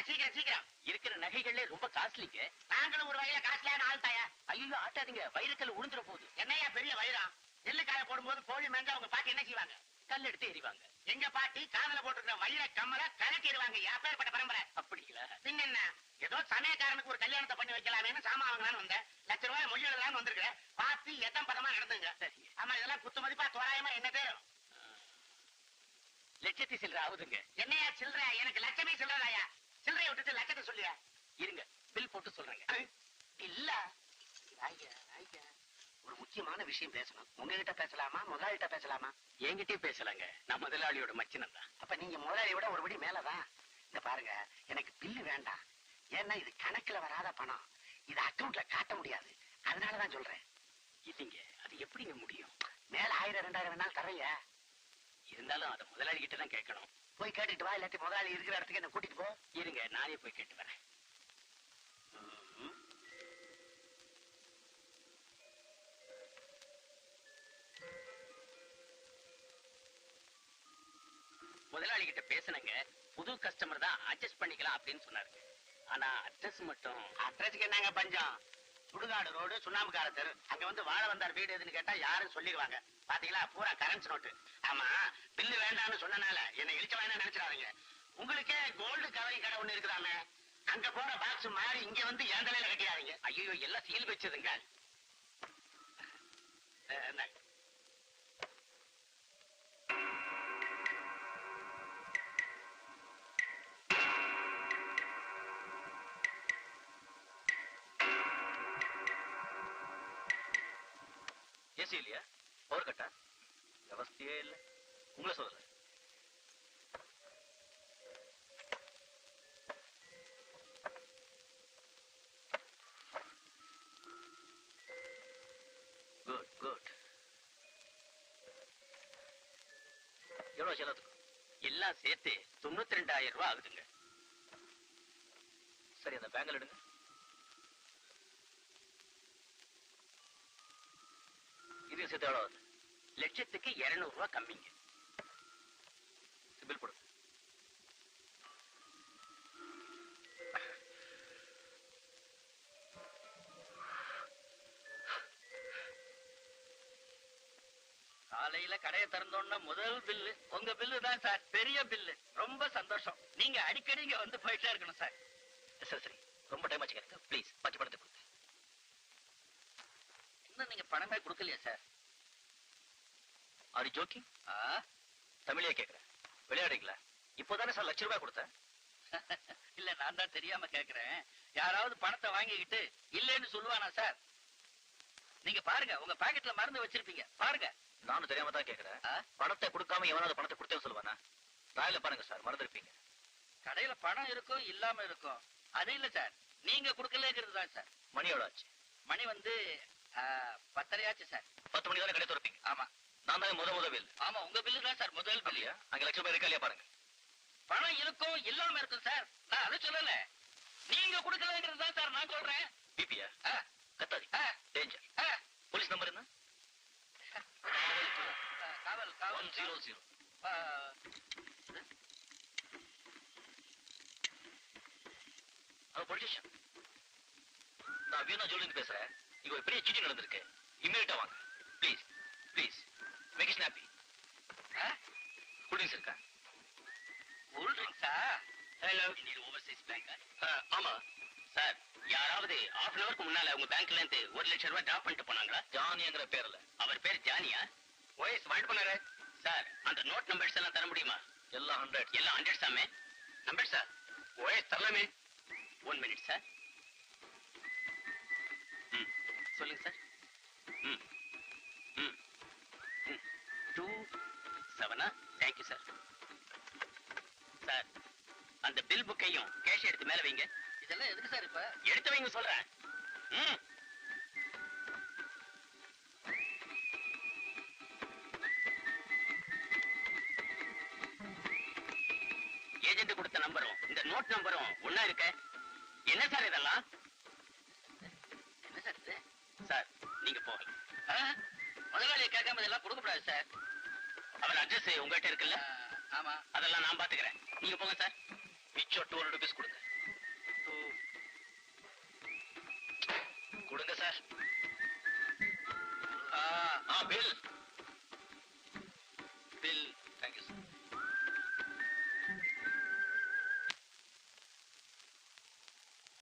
சீக்கிரம் சீக்கிரம். இருக்கிற நகைகளே ரொம்ப காஸ்ட்லிங்க. நாங்களும் ஒரு வகையில காஸ்ட்லியான ஆள் தாயா. ஐயோ ஆட்டாதீங்க, வைரக்கல் உளுந்துற போகுது. என்னையா பெரிய வைரம்? எள்ளுக்காய போடும்போது கோழி மேஞ்சா உங்க பாட்டி என்ன செய்வாங்க? கல் எடுத்து எறிவாங்க. எங்க பாட்டி காதல போட்டுருக்க வைர கம்மல கலக்கிடுவாங்க. ஏற்பட்ட பரம்பரை. அப்படிங்களா? பின்ன என்ன, ஏதோ சமயக்காரனுக்கு ஒரு கல்யாணத்தை பண்ணி வைக்கலாமேன்னு சாமான் வாங்கலான்னு வந்தேன். ₹1,00,000 மொழி எழுதலான்னு வந்திருக்கேன். பார்த்து எத்தம் பதமா நடந்துங்க. ஆமா, இதெல்லாம் குத்து மதிப்பா தோராயமா என்ன தேரும்? லட்சத்தி சில்லற ஆகுதுங்க. என்னையா சில்லற? எனக்கு லட்சமே சில்லறாயா? சில்லறையை விட்டுட்டு லட்சத்தை சொல்லியா? இருங்க, பில் போட்டு சொல்றேங்க. இல்ல ஒரு முக்கியமான விஷயம் பேசணும். உங்ககிட்ட பேசலாமா, முதலாளிகிட்ட பேசலாமா? என்கிட்டயே பேசலாங்க. நான் முதலாளியோட மச்சினன் தான். அப்ப நீங்க முதலாளியை விட ஒருபடி மேலதான். இந்த பாருங்க, எனக்கு பில்லு வேண்டாம். ஏன்னா இது கணக்குல வராத பணம். இது அக்கவுண்ட்ல காட்ட முடியாது. அதனாலதான் சொல்றேன். இல்லைங்க, அது எப்படிங்க முடியும்? மேல 1000 2000 வேணாலும் தரையா? இருந்தாலும் அதை முதலாளி கிட்ட தான் கேட்கணும். போய் கேட்டுட்டு வா, இல்லாட்டி முதலாளி இருக்கிற இடத்துக்கு என்ன கூட்டிட்டு போ. இருங்க, நானே போய் கேட்டு வரேன். முதலாளி கிட்ட பேசுனங்க. புது கஸ்டமர் தான், அட்ஜஸ்ட் பண்ணிக்கலாம் அப்படின்னு சொன்னாருங்க. ஆனா அட்ரஸ் மட்டும். அட்ரஸ்க்கு என்னங்க பஞ்சம்? சுடுகாடு ரோடு, சுண்ணாம்புக்கார தெரு. அங்க வந்து வாழ வந்தார் வீடு எதுன்னு கேட்டா யாரும் சொல்லிடுவாங்க. பாத்தீங்களா, பூரா கரன்சி நோட்டு. ஆமா, பில்லு வேண்டாம்னு சொன்னனால என்ன இழிச்ச வேணா நினைச்சிடாதீங்க. உங்களுக்கே கோல்டு கவரிங் கடை ஒண்ணு இருக்குதாமே, அங்க போற பாக்ஸ் மாறி இங்க வந்து என் தலையில கட்டிடாதீங்க. ஐயோ, எல்லாம் சீல் வச்சதுங்க. ஏசி இல்லையா? பவர் கட்டா? விவஸ்தையே இல்லை. உங்களை சொல்லல. Good good. எவ்வளவு செலவுக்கு? எல்லாம் சேர்த்து 92,000 ரூபாய் ஆகுதுங்க. சரி, அந்த பேங்கில் எடுங்க. இது சேர்த்து எவ்வளவு ஆகுது? லட்சத்துக்கு 200 ரூபாய் கம்மிங்க. பில் போடுங்க. காலையில கடையை திறந்தோன்னா முதல் பில்லு உங்க பில்லு தான் சார். பெரிய பில்லு. ரொம்ப சந்தோஷம். நீங்க அடிக்கடி இங்க வந்து போயிட்டே இருக்கணும் சார். சரி சரி, ரொம்ப டைம் ஆச்சு எனக்கு. ப்ளீஸ் பாக்கி பணத்தை கொடுங்க. இன்னும் நீங்க பணமே கொடுக்கலையா சார்? Are you jogging? தமிழே கேட்கிறேன், விளையாடுங்களா? இப்போதானே சார் ₹1,00,000 கொடுத்தேன். இல்ல, நான் தான் தெரியாம கேக்குறேன். யாராவது பணத்தை வாங்கிக்கிட்டு இல்லைன்னு சொல்லுவானா சார்? நீங்க பாருங்க, உங்க பாக்கெட்ல மருந்து வச்சிருப்பீங்க, பாருங்க. நானும் தெரியாம தான் கேட்கிறேன். பணத்தை கொடுக்காம எவனாவது பணத்தை கொடுத்தேன்னு சொல்லுவானா? ராயில பாருங்க சார், மறந்து இருப்பீங்க. கடையில பணம் இருக்கும், இல்லாம இருக்கும். அது இல்ல சார், நீங்க கொடுக்கலங்கிறது தான் சார். மணி எவ்வளவு ஆச்சு? மணி வந்து 10:30 ஆச்சு சார். 10 மணி தானே கடை திறப்பீங்க? ஆமா. நான் தான் முதல் பில். ஆமா, உங்க பில்லு தான் சார் முதல் பில். அங்க ₹1,00,000 இருக்கா இல்லையா பாருங்க. பணம் இருக்கும், இல்லாம இருக்கும் சார். நான் அதை சொல்லல, நீங்க கொடுக்கலங்கிறது தான் சார் நான் சொல்றேன். பிபியா? கத்தாதி. டேஞ்சர். போலீஸ் நம்பர் என்ன? காவல் காவல் 100. போலீஸ். நான் வீணா ஜோலிந்து பேசுறேன். இங்க ஒரு பெரிய சீட்டிங் நடந்திருக்கு. இமீடியட்டா வாங்க please. Please make it snappy. Cool drinks இருக்கா? கூல் ட்ரிங்க்ஸா? ஹலோ, இது ஓவர்சீஸ் பேங்க்? ஆமா சார். யாராவது ½ ஹவருக்கு முன்னால உங்க பேங்க்ல இருந்து ₹1,00,000 டிராப் பண்ணிட்டு போனாங்களா? ஜானிங்கிற பேர்ல. அவர் பேர் ஜானியா? ஓஎஸ் வாண்ட் பண்ணாரு சார். அந்த நோட் நம்பர்ஸ் எல்லாம் தர முடியுமா? எல்லாம் 100. எல்லாம் 100 சாமே. Number sir. ஓஎஸ் தரலாமே. 1 மினிட் சார். சொல்லுங்க சார். 27. Thank you sir. சார், அந்த பில் புக்கையும் கேஷ் எடுத்து மேல வைங்க. இதெல்லாம் எதுக்கு சார் இப்ப? எடுத்து வைங்க சொல்றேன். ஏஜென்ட் கொடுத்த நம்பரும் இந்த நோட் நம்பரும் ஒண்ணா இருக்க. என்ன சார் இதெல்லாம்? என்ன சார் இது? சார், நீங்க போகலாம். முதலாளியை கேட்காம இதெல்லாம் கொடுக்க கூடாது சார். அவர் அட்ரஸ் உங்ககிட்ட இருக்குல்ல? ஆமா. அதெல்லாம் நான் பாத்துக்கிறேன். நீங்க போங்க சார். மிச்சம் ₹200 கொடுங்க. கொடுங்க சார். பில்